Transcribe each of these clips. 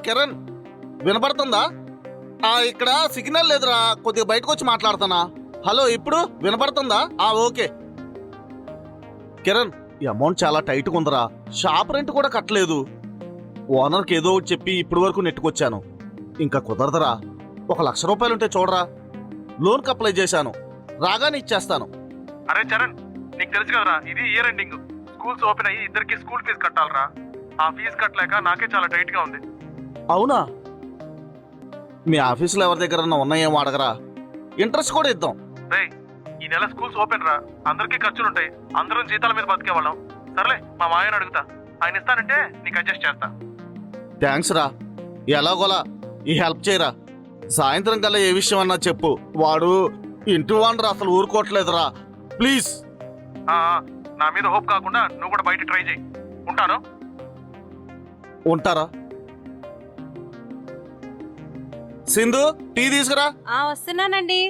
కిరణ్ వినపడుతుందా? ఇక్కడ సిగ్నల్ లేదురా, కొద్దిగా బయటకు వచ్చి మాట్లాడుతానా. హలో, ఇప్పుడు వినపడుతుందా? ఓకే. కిరణ్, ఈ అమౌంట్ చాలా టైట్గా ఉందిరా. షాప్ రెంట్ కూడా కట్టలేదు. ఓనర్కి ఏదో ఒకటి చెప్పి ఇప్పటి వరకు నెట్టుకొచ్చాను. ఇంకా కుదరదురా. 1,00,000 రూపాయలుంటే చూడరా. లోన్కి అప్లై చేశాను, రాగానే ఇచ్చేస్తాను. అరే చరణ్, నీకు తెలుసు కదరా, ఇది ఇయర్ ఎండింగ్. స్కూల్స్ ఓపెన్ అయ్యి ఇద్దరికి స్కూల్ ఫీజు కట్టాలరా. ఆ ఫీజు కట్టలేక నాకే చాలా టైట్ గా ఉంది. అవునా? మీ ఆఫీసులో ఎవరి దగ్గర ఉన్నాయేమో అడగరా, ఇంట్రెస్ట్ కూడా ఇద్దాం. రేయ్, ఈ నెల స్కూల్స్ ఓపెన్ రా, అందరికీ ఖర్చులుంటాయి. అందరం జీతాల మీద బతికేవాళ్ళం. సర్లే, మా మాయని అడుగుతా, ఆయన ఇస్తానంటే నీకు అడ్జస్ట్ చేస్తా. థ్యాంక్స్ రా. ఎలాగోలా ఈ హెల్ప్ చేయరా. సాయంత్రం కల్లా ఏ విషయం అన్నా చెప్పు. వాడు ఇంటి వాండ్రా, అసలు ఊరుకోవట్లేదురా. ప్లీజ్. నా మీద హోప్ కాకుండా నువ్వు కూడా బయట ట్రై చేయి. ఉంటాను. ఉంటారా? సింధు, టీ తీసుకురా. వస్తున్నానండి.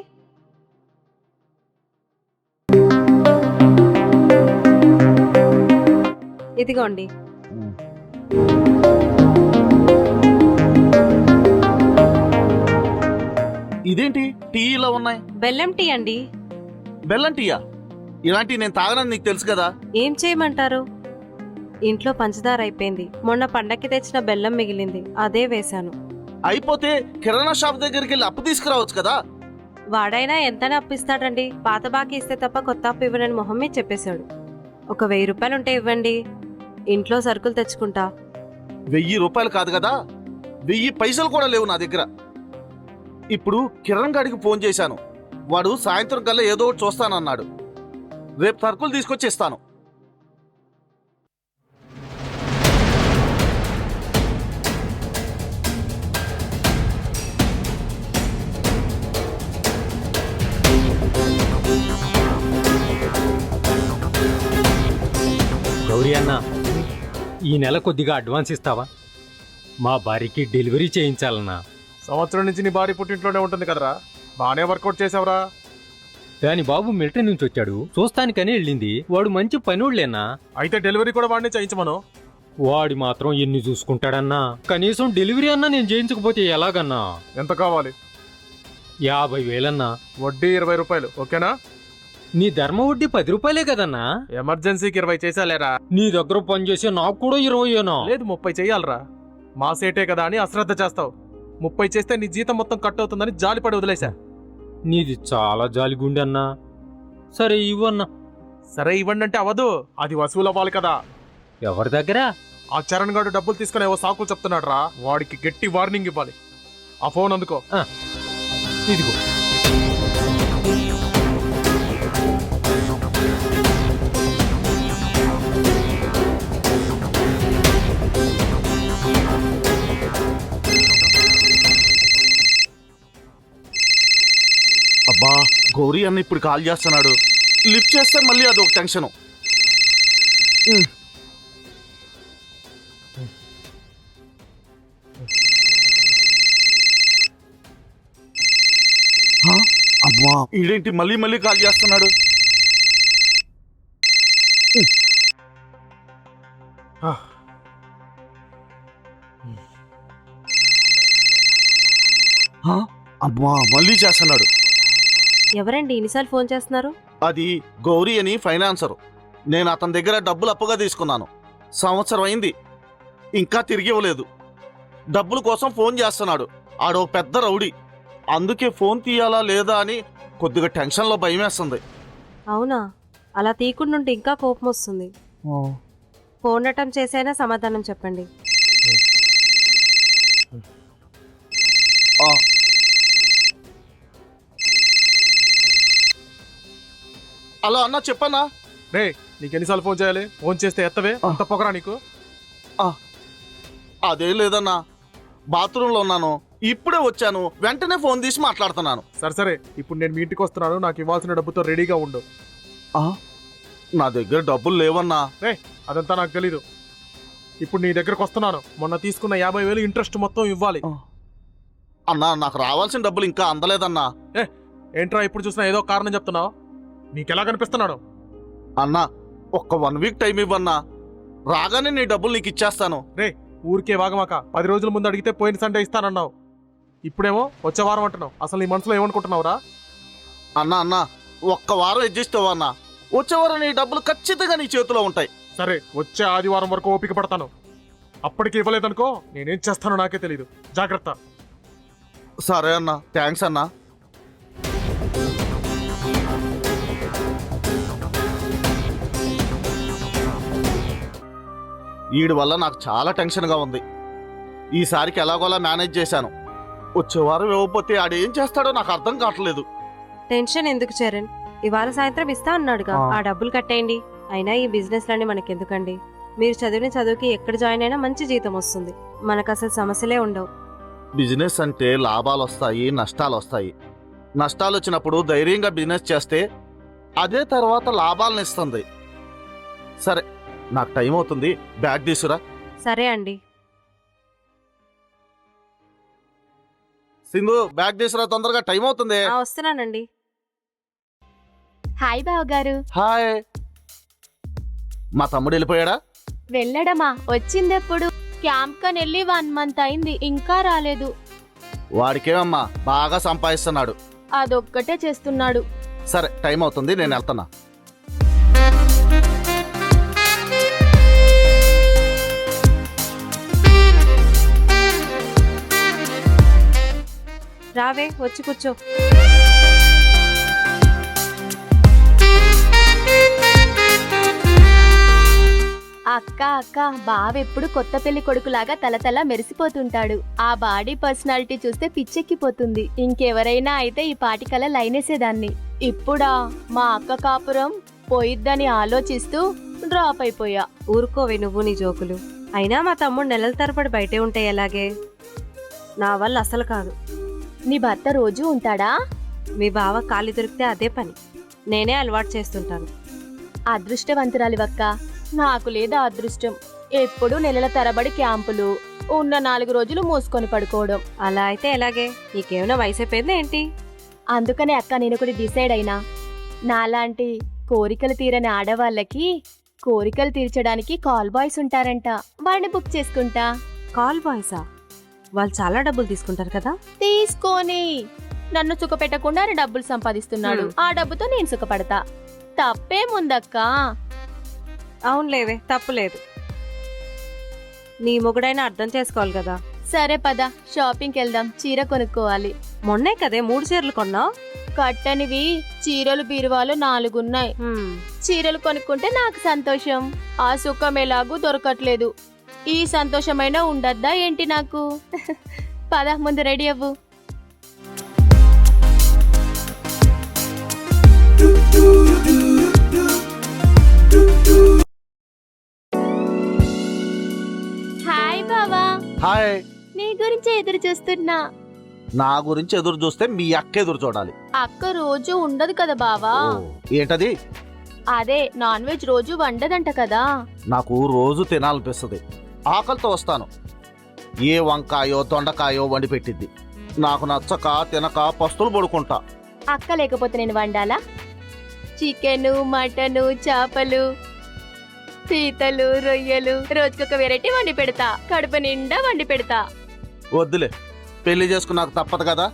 ఇదిగోండి. ఇదేంటి టీ ఇలా ఉన్నాయి? బెల్లం టీ అండి. బెల్లం టీయా? ఇలాంటివి నేను తాగనని నీకు తెలుసు కదా. ఏం చేయమంటారు? ఇంట్లో పంచదార అయిపోయింది. మొన్న పండక్కి తెచ్చిన బెల్లం మిగిలింది, అదే వేశాను. అయిపోతే కిరాణా షాప్ దగ్గరికి వెళ్ళి అప్పు తీసుకురావచ్చు కదా. వాడైనా ఎంతనే అప్పిస్తాడండి? పాత బాకీ ఇస్తే తప్ప కొత్త అప్పు ఇవ్వనని మొహమ్మే చెప్పేశాడు. ఒక 1000 రూపాయలు ఉంటే ఇవ్వండి, ఇంట్లో సరుకులు తెచ్చుకుంటా. 1000 రూపాయలు కాదు కదా, 1000 పైసలు కూడా లేవు నా దగ్గర. ఇప్పుడు కిరణ్ గాడికి ఫోన్ చేశాను. వాడు సాయంత్రం కల్లా ఏదో ఒకటి చూస్తానన్నాడు. రేపు సరుకులు తీసుకొచ్చి ఇస్తాను. గౌరీ అన్న, ఈ నెల కొద్దిగా అడ్వాన్స్ ఇస్తావా? మా భార్యకి డెలివరీ చేయించాలన్నా. సంవత్సరం నుంచి నీ భార్య పుట్టింట్లోనే ఉంటుంది కదరా, బాగానే వర్కౌట్ చేసావురా. దాని బాబు మిలిటరీ నుంచి వచ్చాడు, చూస్తానికని వెళ్ళింది. వాడు మంచి పనివాళ్ళేనా. అయితే డెలివరీ కూడా వాడిని చేయించమను. వాడి మాత్రం ఎన్ని చూసుకుంటాడన్నా. కనీసం డెలివరీ అన్నా నేను చేయించకపోతే ఎలాగన్నా? ఎంత కావాలి? 50,000 అన్నా. వడ్డీ 20 రూపాయలు, ఓకేనా? నీ ధర్మ వడ్డీ 10 రూపాయలే కదన్నా. ఎమర్జెన్సీకి 20 చేసాలేరా. నీ దగ్గర పని చేసి నాకు కూడా 20 లేదు, 30 చెయ్యాలరా. మా సేటే కదా అని అశ్రద్ధ చేస్తావు. 30 చేస్తే నీ జీతం మొత్తం కట్ అవుతుందని జాలిపడి వదిలేశా. నీది చాలా జాలిగుండి అన్నా. సరే ఇవ్వన్నా. సరే ఇవ్వండి అంటే అవ్వదు, అది వసూలు అవ్వాలి కదా. ఎవరి దగ్గర? ఆ చరణ్ గారు డబ్బులు తీసుకుని ఏవో సాకులు చెప్తున్నాడు రా. వాడికి గట్టి వార్నింగ్ ఇవ్వాలి. ఆ ఫోన్ అందుకో. ఇదిగో. అబ్బా, గౌరీ అన్న ఇప్పుడు కాల్ చేస్తున్నాడు. లిఫ్ట్ చేస్తే మళ్ళీ అదొక టెన్షను. అబ్బా, ఈడేంటి మళ్ళీ మళ్ళీ కాల్ చేస్తున్నాడు? అబ్బా, మళ్ళీ చేస్తున్నాడు. ఎవరండి ఇన్నిసార్లు ఫోన్ చేస్తున్నారు? అది గౌరీ అని ఫైనాన్సరు. నేను అతని దగ్గర డబ్బులు అప్పుగా తీసుకున్నాను. సంవత్సరం అయింది, ఇంకా తిరిగి ఇవ్వలేదు. డబ్బుల కోసం ఫోన్ చేస్తున్నాడు. ఆడో పెద్ద రౌడీ. అందుకే ఫోన్ తీయాలా లేదా అని కొద్దిగా టెన్షన్లో భయమేస్తుంది. అవునా? అలా తీయకుండా ఉంటే ఇంకా కోపం వస్తుంది. ఫోన్ అటెంప్ట్ చేసైనా సమాధానం చెప్పండి. అలా అన్నా చెప్పన్నా. రే, నీకు ఎన్నిసార్లు ఫోన్ చేయాలి? ఫోన్ చేస్తే ఎత్తవే, అంత పొగరా నీకు? అదే లేదన్నా, బాత్రూంలో ఉన్నాను, ఇప్పుడే వచ్చాను, వెంటనే ఫోన్ తీసి మాట్లాడుతున్నాను. సరే, ఇప్పుడు నేను మీ ఇంటికి వస్తున్నాను. నాకు ఇవ్వాల్సిన డబ్బుతో రెడీగా ఉండు. నా దగ్గర డబ్బులు లేవన్నా. రే, అదంతా నాకు తెలీదు. ఇప్పుడు నీ దగ్గరకు వస్తున్నాను. మొన్న తీసుకున్న 50,000 ఇంట్రెస్ట్ మొత్తం ఇవ్వాలి. అన్నా, నాకు రావాల్సిన డబ్బులు ఇంకా అందలేదన్నా. ఏంట్రా ఇప్పుడు చూసినా ఏదో కారణం చెప్తున్నావు? నీకెలా కనిపిస్తున్నాడు? అన్నా, ఒక్క 1 వీక్ టైం ఇవ్వన్నా, రాగానే నీ డబ్బులు నీకు ఇచ్చేస్తాను. రే, ఊరికే వాగమాక 10 రోజుల ముందు అడిగితే పోయిన సండే ఇస్తానన్నావు. ఇప్పుడేమో వచ్చే వారం అంటున్నావు. అసలు నీ మనసులో ఏమనుకుంటున్నావురా? అన్నా ఒక్క వారం అడ్జస్ట్ అవ్వన్నా. వచ్చే వారం నీ డబ్బులు ఖచ్చితంగా నీ చేతిలో ఉంటాయి. సరే, వచ్చే ఆదివారం వరకు ఓపిక పడతాను. అప్పటికి ఇవ్వలేదనుకో నేనేం చేస్తానో నాకే తెలీదు. జాగ్రత్త. సరే అన్నా, థ్యాంక్స్ అన్నా. వీడి వల్ల నాకు చాలా టెన్షన్గా ఉంది. ఈసారికి ఎలాగోలా మేనేజ్ చేశాను. వచ్చే వారం ఇవ్వకపోతే ఆడేం చేస్తాడో నాకు అర్థం కావట్లేదు. టెన్షన్ ఎందుకు చరణ్? ఇవాళ సాయంత్రం ఇస్తా అన్నాడుగా, ఆ డబ్బులు కట్టేయండి. అయినా ఈ బిజినెస్ లన్నీ మనకెందుకండి? మీరు చదివిన చదువుకి ఎక్కడ జాయిన్ అయినా మంచి జీతం వస్తుంది. మనకు అసలు సమస్యలే ఉండవు. బిజినెస్ అంటే లాభాలు వస్తాయి, నష్టాలు వస్తాయి. నష్టాలు వచ్చినప్పుడు ధైర్యంగా బిజినెస్ చేస్తే అదే తర్వాత లాభాలను ఇస్తుంది. సరే, నాకు టైం అవుతుంది, బ్యాగ్ తీసురా. సరే అండి. సింధు, బ్యాగ్ తీసురా తొందరగా, టైం అవుతుంది. వస్తున్నానండి. హాయ్ బావగారు. హాయ్. మా తమ్ముడు వెళ్ళిపోయాడా? వెళ్ళడమా? వచ్చిందెప్పుడు? క్యాంప్ కని వెళ్ళి 1 month అయింది, ఇంకా రాలేదు. వాడికేమమ్మా, బాగా సంపాదిస్తున్నాడు. అదొక్కటే చేస్తున్నాడు. సరే, టైం అవుతుంది, నేను వెళ్తున్నా. రావే, వచ్చి కూర్చో. అక్క అక్క, బావెప్పుడు కొత్త పెళ్లి కొడుకులాగా తలతల మెరిసిపోతుంటాడు. ఆ బాడీ పర్సనాలిటీ చూస్తే పిచ్చెక్కిపోతుంది. ఇంకెవరైనా అయితే ఈ పాటికల లైనేసేదాన్ని. ఇప్పుడా మా అక్క కాపురం పోయిద్దని ఆలోచిస్తూ డ్రాప్ అయిపోయా. ఊరుకోవే నువ్వు నీ జోకులు. అయినా మా తమ్ముడు నెలల తరబడి బయటే ఉంటే ఎలాగే? నా వల్ల అసలు కాదు. నీ భర్త రోజూ ఉంటాడా? మీ బావ ఖాళీ దొరికితే అదే పని. నేనే అలవాటు చేస్తుంటాను. అదృష్టవంతురాలివక్క. నాకు లేదా అదృష్టం. ఎప్పుడు నెలల తరబడి క్యాంపులు, ఉన్న 4 రోజులు మూసుకొని పడుకోవడం. అలా అయితే ఎలాగే? నీకేమైనా వయసు అయిపోయిందా ఏంటి? అందుకనే అక్క నేను కూడా డిసైడ్ అయినా. నాలాంటి కోరికలు తీరని ఆడవాళ్ళకి కోరికలు తీర్చడానికి కాల్ బాయ్స్ ఉంటారంట. వాడిని బుక్ చేసుకుంటా. కాల్ బాయ్సా? వాళ్ళు చాలా డబ్బులు తీసుకుంటారు కదా. తీసుకొని నన్ను సుఖపెట్టకుండా డబ్బులు సంపాదిస్తున్నాడు. ఆ డబ్బుతో నేను సుఖపడతా. తప్పేముందక్క? అవునులేవే, తప్పులేదు. నీ మొగుడైనా అర్థం చేసుకోవాలి కదా. సరే పద, షాపింగ్కి వెళ్దాం. చీర కొనుక్కోవాలి. మొన్నే కదే 3 చీరలు కొన్నావు. కట్టనివి చీరలు బీరువాలు 4 ఉన్నాయి. చీరలు కొనుక్కుంటే నాకు సంతోషం. ఆ సుఖం ఎలాగూ దొరకట్లేదు. ఈ సంతోషమైనా ఉండద్దా ఏంటి నాకు? పద, ముందు రెడీ అవ్వు. హాయ్ బావా. హాయ్. నీ గురించి ఎదురు చూస్తున్నా. నా గురించి ఎదురు చూస్తే మీ అక్క ఎదురు చూడాలి. అక్క రోజు ఉండదు కదా బావా. ఏంటది? అదే, నాన్ వెజ్ రోజు వండదంట కదా. నాకు రోజు తినాలనిపిస్తుంది. ఆకలితో వస్తాను. ఏ వంకాయో దొండకాయో వండి పెట్టిద్ది. నాకు నచ్చక తినక పస్తులు పడుకుంటా. అక్క లేకపోతే నేను వండాలా? చికెను, మటను, చేపలు, పీతలు, రొయ్యలు రోజుకొక వెరైటీ వండి పెడతా. కడుపు నిండా వండి పెడతా. వద్దులే, పెళ్లి చేసుకున్నాక తప్పదు కదా,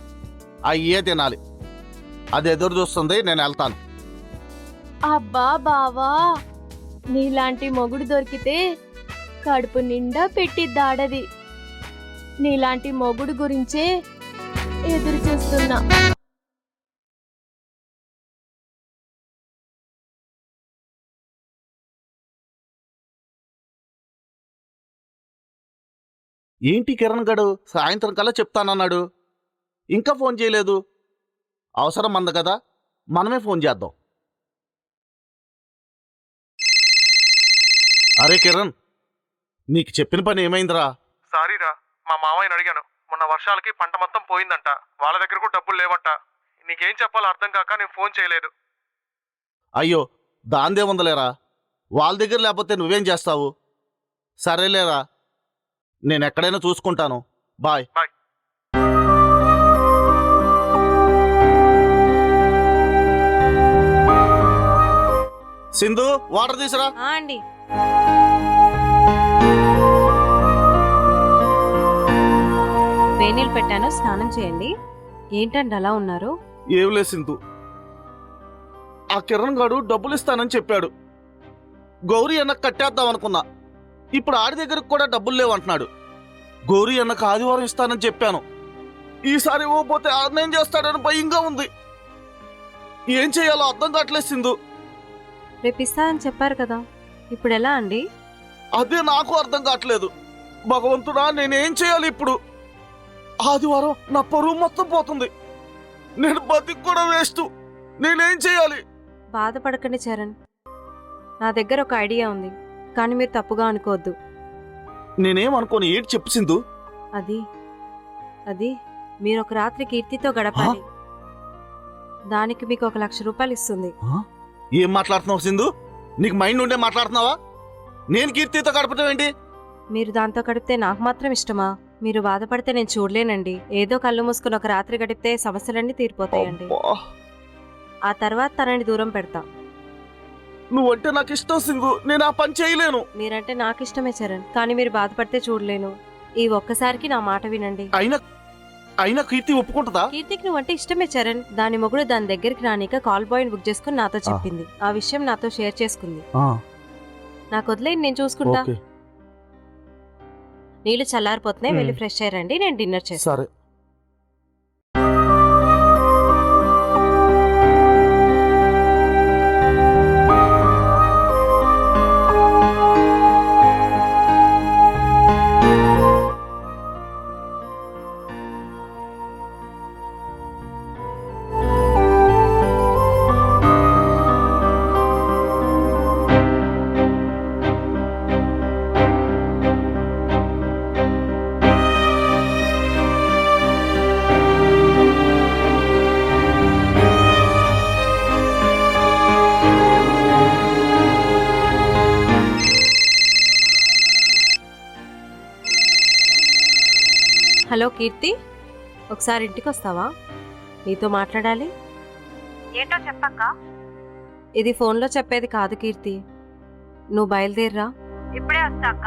అయ్యే తినాలి. అది ఎదురు చూస్తుంది, నేను వెళ్తాను. అబ్బా బావా, నీలాంటి మొగుడు దొరికితే కడుపు నిండా పెట్టిద్దాడది. నీలాంటి మొగుడు గురించే ఎదురు చూస్తున్నా. ఏంటి కిరణ్ గడు సాయంత్రం కల్లా చెప్తానన్నాడు, ఇంకా ఫోన్ చేయలేదు. అవసరం అంది కదా, మనమే ఫోన్ చేద్దాం. అరే కిరణ్, నీకు చెప్పిన పని ఏమైందిరా? సారీరా, మా మామయ్యని అడిగాను. మొన్న వర్షాలకి పంట మొత్తం పోయిందంట. వాళ్ళ దగ్గర కూడా డబ్బులు లేవంట. నీకేం చెప్పాలో అర్థం కాక నేను ఫోన్ చేయలేదు. అయ్యో, దాందే ఉందలేరా. వాళ్ళ దగ్గర లేకపోతే నువ్వేం చేస్తావు? సరేలేరా, నేను ఎక్కడైనా చూసుకుంటాను. బాయ్. బాయ్. సింధు, వాటర్ తీసురా. అండి. మంచినీళ్ళు పెట్టాను, స్నానం చేయండి. ఏంటండి అలా ఉన్నారు? ఏం లేదు సింధు, ఆ కిరణ్ గాడు డబ్బులు ఇస్తానని చెప్పాడు. గౌరీ అన్నకు కట్టేద్దాం అనుకున్నా. ఇప్పుడు ఆడి దగ్గరకు కూడా డబ్బులు లేవంటున్నాడు. గౌరీ అన్నకు ఆదివారం ఇస్తానని చెప్పాను. ఈసారి ఇవ్వకపోతే ఆడనేం చేస్తాడని భయంగా ఉంది. ఏం చేయాలో అర్థం కావట్లేదు సింధు. రేపు ఇస్తా అని చెప్పారు కదా, ఇప్పుడు ఎలా అండి? అదే నాకు అర్థం కావట్లేదు. భగవంతుడా, నేనేం చేయాలి ఇప్పుడు? ఆదివారం నా పరువు మొత్తం పోతుంది. నేను బతికి కూడా వేస్ట్. నేనేం చేయాలి? బాధపడకండి చరణ్, నా దగ్గర ఒక ఐడియా ఉంది, కానీ మీరు తప్పుగా అనుకోవద్దు. నేనేం అనుకోని ఏంటి చెప్పు సింధు. అది అది మీరు ఒక రాత్రి కీర్తితో గడపాలి. దానికి మీకు 1,00,000 రూపాయలు ఇస్తుంది. ఏం మాట్లాడుతున్నావు సింధు? నీకు మైండ్ ఉండే మాట్లాడుతున్నావా? నేను కీర్తితో గడపటం ఏంటి? మీరు దాంతో గడిపితే నాకు మాత్రం ఇష్టమా? మీరు బాధపడితే నేను చూడలేనండి. ఏదో కళ్ళు మూసుకుని ఒక రాత్రి గడిపితే సమస్యలన్నీ తీరిపోతాయండి. అబ్బా, ఆ తర్వాత తనని దూరం పెడతా. నువ్వంటే నాకు ఇష్టం సింధు. నేను ఆ పని చేయలేను. మీరంటే నాకు ఇష్టమే చరణ్, కానీ మీరు బాధపడితే చూడలేను. ఈ ఒక్కసారికి నా మాట వినండి. అయినా కీర్తి ఒప్పుకుంటుందా? కీర్తికి నువ్వంటే ఇష్టమే చరణ్. దాని మొగుడు దాని దగ్గరికి రానిక కాల్ బాయ్ బుక్ చేసుకుని నాతో చెప్పింది. ఆ విషయం నాతో షేర్ చేసుకుంది. నాకు వదిలేయండి, నేను చూసుకుంటా. ఓకే, నీళ్లు చల్లారిపోతున్నాయి, వెళ్ళి ఫ్రెష్ అయ్యారండి, నేను డిన్నర్ చేస్తాను. సరే. హలో కీర్తి, ఒకసారి ఇంటికి వస్తావా? నీతో మాట్లాడాలి. ఏంటో చెప్పక్క. ఇది ఫోన్లో చెప్పేది కాదు కీర్తి, నువ్వు బయలుదేరరా. ఇప్పుడే వస్తా అక్క.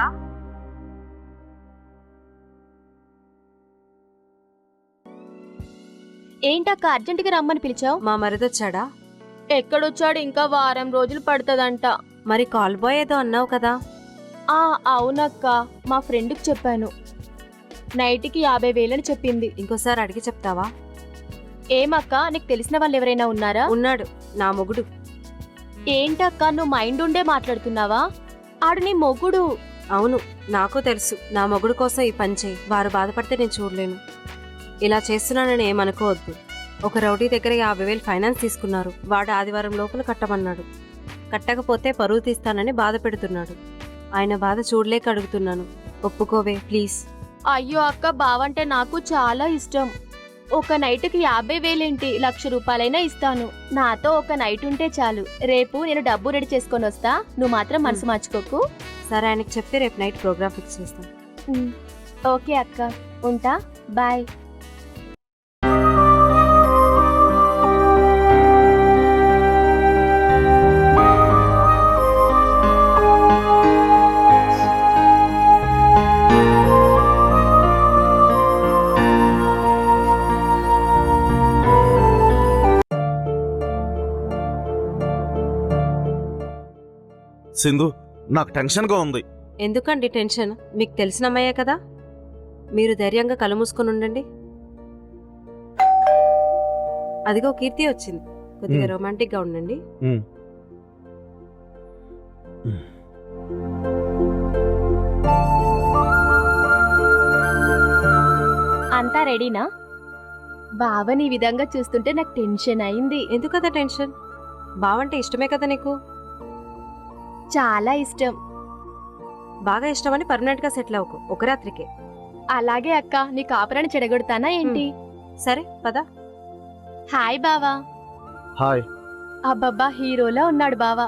ఏంటక్క అర్జెంటుగా రమ్మని పిలిచావు? మా మరిదొచ్చాడా? ఎక్కడొచ్చాడు? ఇంకా వారం రోజులు పడుతుందంట. మరి కాల్ బాయ్ ఏదో అన్నావు కదా? అవునక్క, మా ఫ్రెండ్కి చెప్పాను. నైట్కి 50,000 అని చెప్పింది. ఇంకోసారి అడిగి చెప్తావా? ఏమక్క, నీకు తెలిసిన వాళ్ళు ఎవరైనా ఉన్నారా? ఉన్నాడు, నా మొగుడు. ఏంటక్క, నువ్వు మైండ్ ఉండే మాట్లాడుతున్నావా? ఆడు నీ మొగుడు. అవును, నాకు తెలుసు. నా మొగుడు కోసం ఈ పని చేయి. వారు బాధపడితే నేను చూడలేను. ఇలా చేస్తున్నానని ఏమనుకోవద్దు. ఒక రౌడీ దగ్గర 50,000 ఫైనాన్స్ తీసుకున్నారు. వాడు ఆదివారం లోపల కట్టమన్నాడు. కట్టకపోతే పరువు తీస్తానని బాధ పెడుతున్నాడు. ఆయన బాధ చూడలేక అడుగుతున్నాను, ఒప్పుకోవే ప్లీజ్. అయ్యో అక్క, బావంటే నాకు చాలా ఇష్టం. ఒక నైట్కి 50,000 ఏంటి, 1,00,000 రూపాయలైనా ఇస్తాను. నాతో ఒక నైట్ ఉంటే చాలు. రేపు నేను డబ్బు రెడీ చేసుకొని వస్తా, నువ్వు మాత్రం మనసు మార్చుకోకు. సరే, ఆయనకి చెప్తే రేపు నైట్ ప్రోగ్రామ్ ఫిక్స్ చేస్తాం. ఓకే అక్క, ఉంటా, బాయ్. సింధు, నాకు టెన్షన్గా ఉంది. ఎందుకండి టెన్షన్? మీకు తెలిసిన అమ్మాయే కదా. మీరు ధైర్యంగా కళ్ళు మూసుకొని ఉండండి. అదిగో కీర్తి వచ్చింది. కొద్దిగా రొమాంటిక్ గా ఉండండి. అంతా రెడీనా? బావని ఈ విధంగా చూస్తుంటే నాకు టెన్షన్ అయింది. ఎందుకదా టెన్షన్? బావంటే ఇష్టమే కదా నీకు? చాలా ఇష్టం. బాగా ఇష్టమని పర్మనెంట్ గా సెటిల్ అవ్వకు, ఒక రాత్రికే. అలాగే అక్క, నీ కాపురాన్ని చెడగొడతానా ఏంటి? సరే పద. హాయ్ బావా. హాయ్. అబ్బబ్బా, హీరోలా ఉన్నాడు బావా.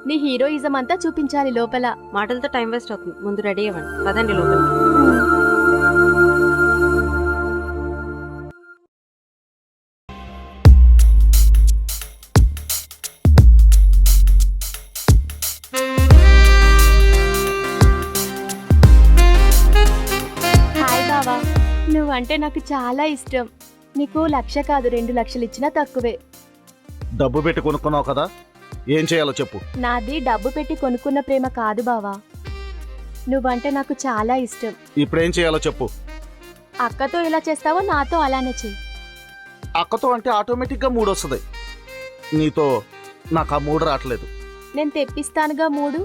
నీ హీరోయిజం అంతా చూపించాలి లోపల. మాటలతో టైం వేస్ట్ అవుతుంది, ముందు రెడీ అవ్వండి. పదండి లోపలికి. నువ్వంటే నాకు చాలా ఇష్టం. నీకు 1,00,000 కాదు 2 లక్షలు ఇచ్చినా తక్కువే. డబ్బు పెట్టి కొనుక్కున్నావు కదా, ఏం చేయాలో చెప్పు. నాది డబ్బు పెట్టి కొనుక్కున్న ప్రేమ కాదు బావా. నువ్వంటే నాకు చాలా ఇష్టం. ఇప్పుడేం చేయాలో చెప్పు. అక్కతో ఎలా చేస్తావో నాతో అలానే చెయ్యి. అక్కతో అంటే ఆటోమేటిక్గా మూడు వస్తుంది. నీతో నాకు ఆ మూడు రావట్లేదు. నేను తెప్పిస్తానుగా 3.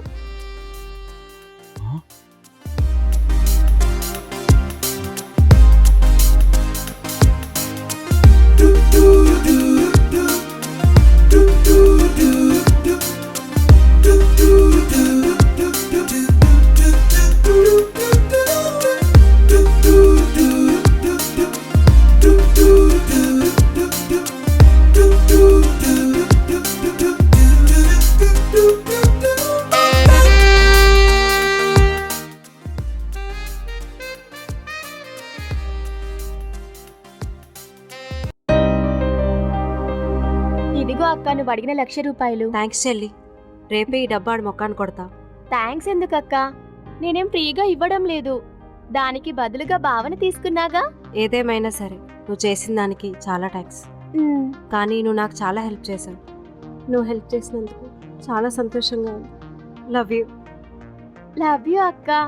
ఇదిగో అక్క, నువ్వు అడిగిన 1,00,000 రూపాయలు. థ్యాంక్స్ చెల్లి. రేపే ఈ డబ్బాడు మొక్కాన్ని కొడతా. థ్యాంక్స్ ఎందుకక్క? నేనేం ఫ్రీగా ఇవ్వడం లేదు. దానికి బదులుగా భావన తీసుకున్నాగా. ఏదేమైనా సరే నువ్వు చేసిన దానికి చాలా థ్యాంక్స్. కానీ నువ్వు నాకు చాలా హెల్ప్ చేశావు. నువ్వు హెల్ప్ చేసినందుకు చాలా సంతోషంగా ఉంది. Love you. లవ్ యూ అక్క.